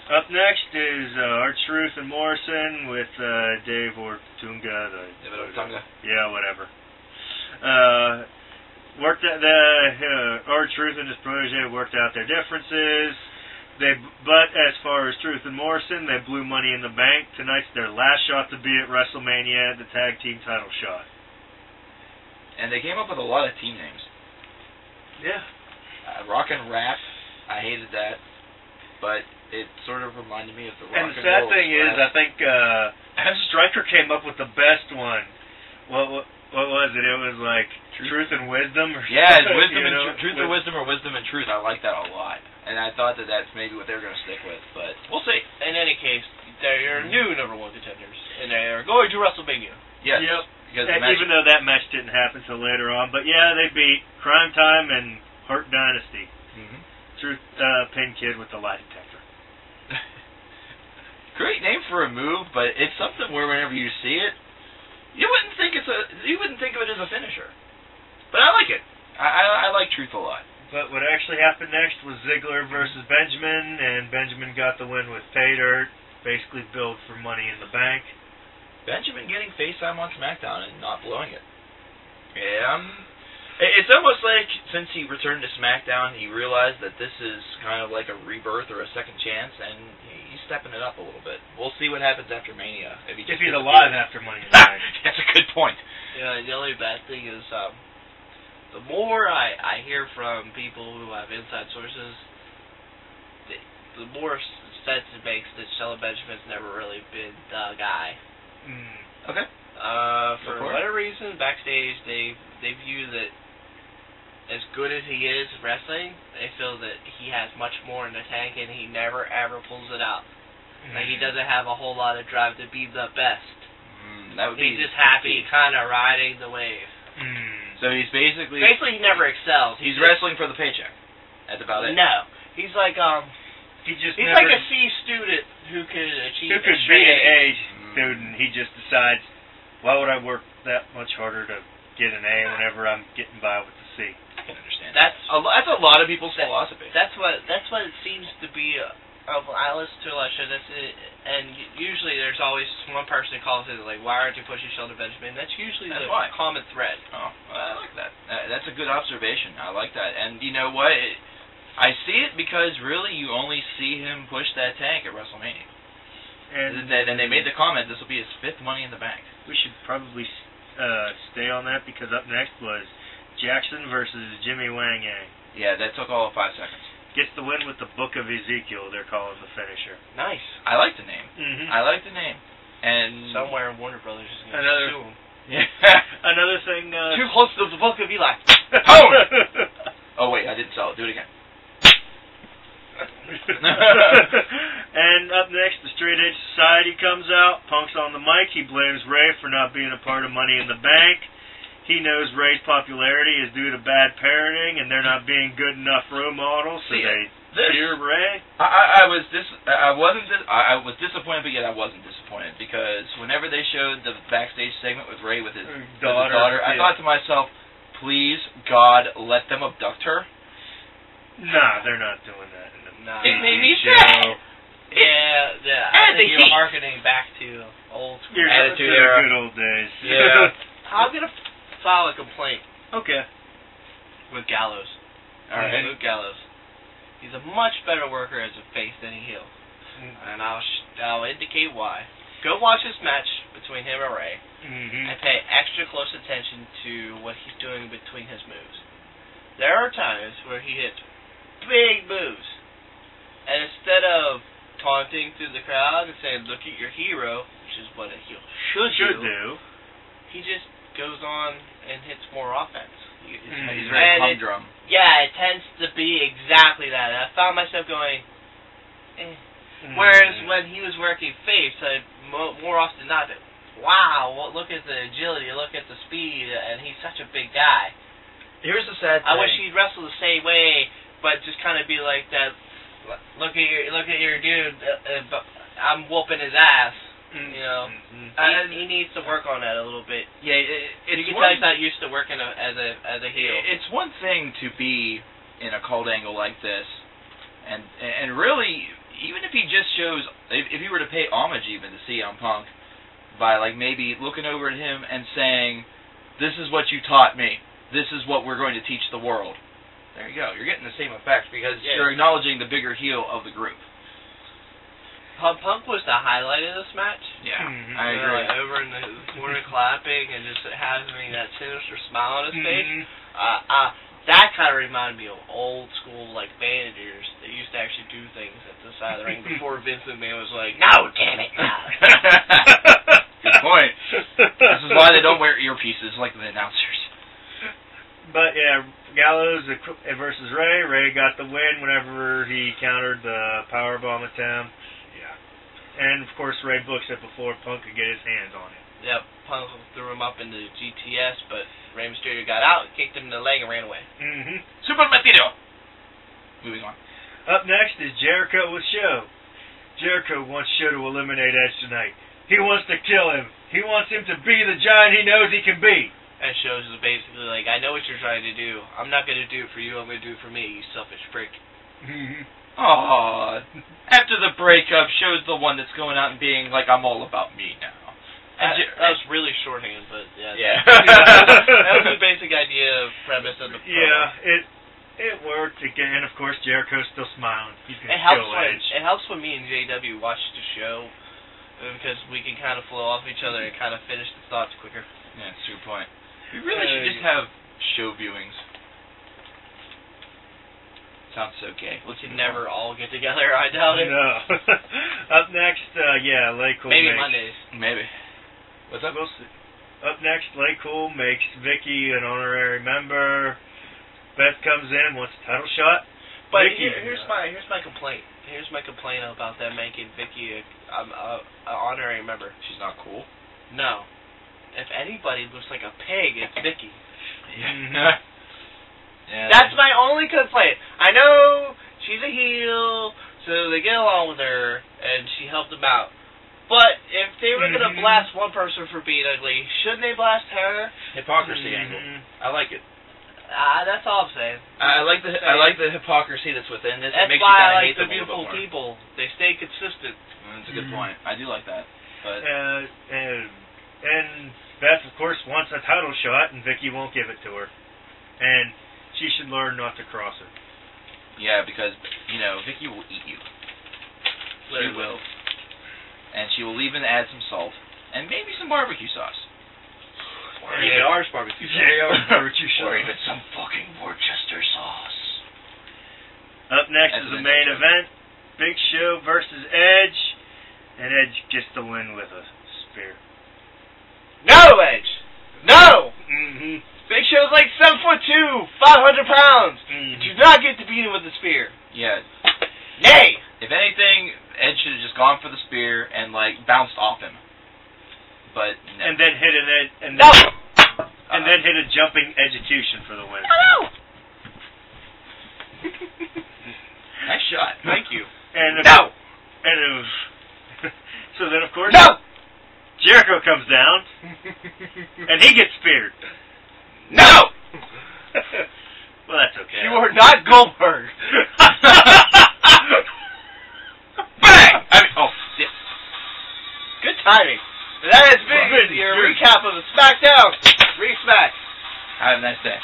Up next is R-Truth and Morrison with Dave Ortunga. Yeah, whatever. Worked out R-Truth and his protege worked out their differences. But as far as Truth and Morrison, they blew Money in the Bank. Tonight's their last shot to be at WrestleMania, the tag team title shot. And they came up with a lot of team names. Yeah. Rock and Rap, I hated that, but it sort of reminded me of the Rock and Roll. And the sad thing is, I think Stryker came up with the best one. What was it? It was like Truth and Wisdom, or Wisdom and Truth and Wisdom, or Wisdom and Truth. I like that a lot, and I thought that that's maybe what they were going to stick with, but we'll see. In any case, they're new #1 contenders, and they are going to WrestleMania. Yes. Yep. And even though that match didn't happen until later on, but yeah, they beat Crime Time and Hurt Dynasty. Mm-hmm. Truth Pin Kid with the lie detector. Great name for a move, but it's something where whenever you see it, you wouldn't think of it as a finisher. But I like it. I like Truth a lot. But what actually happened next was Ziggler versus Benjamin, and Benjamin got the win with pay dirt, basically billed for Money in the Bank. Benjamin getting FaceTime on SmackDown and not blowing it. Yeah. It's almost like since he returned to SmackDown, he realized that this is kind of like a rebirth or a second chance, and he's stepping it up a little bit. We'll see what happens after Mania. If he's alive after Money in the Bank. That's a good point. Yeah, the only bad thing is, the more I hear from people who have inside sources, the more sense it makes that Shelton Benjamin's never really been the guy. Okay. For whatever reason, backstage they view that as good as he is wrestling, they feel that he has much more in the tank, and he never ever pulls it out. Like he doesn't have a whole lot of drive to be the best. He's just happy, kind of riding the wave. So he's basically he never excels. He's wrestling for the paycheck. That's about it. No, he's like he's like a C student who could achieve. Who could be an A student? He just decides, why would I work that much harder to get an A whenever I'm getting by with the C? I can understand. That's a lot of people's philosophy. That's what it seems to be. I listen to a lot of shows, and usually there's always one person who calls it like, why aren't you pushing Shelton Benjamin? That's usually the common thread. Oh, I like that. That's a good observation. I like that. And you know what? I see it because really you only see him push that tank at WrestleMania. And they made the comment, this will be his 5th Money in the Bank. We should probably stay on that, because up next was Jackson versus Jimmy Wang Yang. Yeah, that took all of 5 seconds. Gets the win with the Book of Ezekiel, they're calling the finisher. Nice. I like the name. I like the name. And somewhere in Warner Brothers is going to sue him. Yeah. Another thing... Too close to the Book of Eli. Oh, wait, I didn't sell it. Do it again. And up next, the Straight Edge Society comes out. Punk's on the mic. He blames Ray for not being a part of Money in the Bank. He knows Ray's popularity is due to bad parenting, and they're not being good enough role models, so they fear Ray. I was disappointed, but yet I wasn't disappointed, because whenever they showed the backstage segment with Ray with his daughter, I thought to myself, please, God, let them abduct her. Nah, they're not doing that. It made me sad. Yeah, I think you're hearkening back to old school Attitude Era. Good old days. Yeah. I'm going to file a complaint. Okay. With Gallows. Alright. Luke Gallows. He's a much better worker as a face than a heel. And I'll indicate why. Go watch this match between him and Ray. And pay extra close attention to what he's doing between his moves. There are times where he hits big moves. And instead of taunting through the crowd and saying, look at your hero, which is what a heel should do, he just goes on and hits more offense. He's very humdrum. Yeah, it tends to be exactly that. And I found myself going, Whereas when he was working face, more often than not, wow, look at the agility, look at the speed, and he's such a big guy. Here's the sad thing. I wish he'd wrestle the same way, but just kind of be like that. Look at your dude. I'm whooping his ass. You know, he needs to work on that a little bit. Yeah, you can tell he's not used to working as a heel. It's one thing to be in a cold angle like this, and really even if he just shows, if he were to pay homage even to CM Punk, by like maybe looking over at him and saying, "This is what you taught me. This is what we're going to teach the world." There you go. You're getting the same effect because you're acknowledging the bigger heel of the group. Punk was the highlight of this match. Yeah, I agree. Like, over in the corner clapping and just having that sinister smile on his face. That kind of reminded me of old school like managers that used to actually do things at the side of the ring before Vince McMahon was like, "No, damn it, no." Good point. This is why they don't wear earpieces like the announcers. But yeah, Gallows versus Ray. Ray got the win whenever he countered the powerbomb attempt. Yeah. And of course, Ray books it before Punk could get his hands on it. Yep, Punk threw him up into GTS, but Rey Mysterio got out, kicked him in the leg, and ran away. Super Mysterio. Moving on. Up next is Jericho with Show. Jericho wants Show to eliminate Edge tonight. He wants to kill him. He wants him to be the giant he knows he can be. And Shows is basically like, "I know what you're trying to do. I'm not going to do it for you. I'm going to do it for me, you selfish prick." Aww. After the breakup, Show's the one that's going out and being like, "I'm all about me now." That was really shorthand, but yeah. That was the basic idea, premise of the program. Yeah, it worked again. And of course, Jericho's still smiling. He's gonna kill Edge. It helps when me and JW watch the show because we can kind of flow off each other and kind of finish the thoughts quicker. Yeah, that's a good point. We really should just have show viewings. Sounds so gay. We can never all get together. I doubt it. No. Up next, Lay Cool. Maybe Mondays. Maybe. What's up? We'll see. Up next, Lay Cool makes Vicky an honorary member. Beth comes in, wants a title shot. But here's my complaint. Here's my complaint about them making Vicky an honorary member. She's not cool. No. If anybody looks like a pig, it's Vicky. Yeah. Yeah. That's my only complaint. I know she's a heel, so they get along with her, and she helped them out. But if they were going to blast one person for being ugly, shouldn't they blast her? Hypocrisy angle. I like it. That's all I'm saying. I like the hypocrisy that's within this. That's it makes why you I like hate the beautiful people. They stay consistent. That's a good point. I do like that. But and Beth, of course, wants a title shot, and Vicky won't give it to her. And she should learn not to cross her. Yeah, because, Vicky will eat you. She will. And she will even add some salt. And maybe some barbecue sauce. Or JR's barbecue sauce. JR's barbecue sauce. Or even some fucking Worcester sauce. Up next is the main event. Big Show versus Edge. And Edge gets the win with a spear. No, Edge! No! Big Show's like 7'2", 500 pounds. You do not get to beat him with a spear. Yeah. Nay! If anything, Edge should have just gone for the spear and bounced off him. But no. And then hit an edge. And then hit a jumping execution for the win. No! Nice shot. Thank you. And no! And it was, so then, of course, no! Jericho comes down, and he gets speared. No! Well, that's okay. You are not Goldberg. Bang! Shit. Good timing. That has been your recap of the Smackdown. RESMACK. Have a nice day.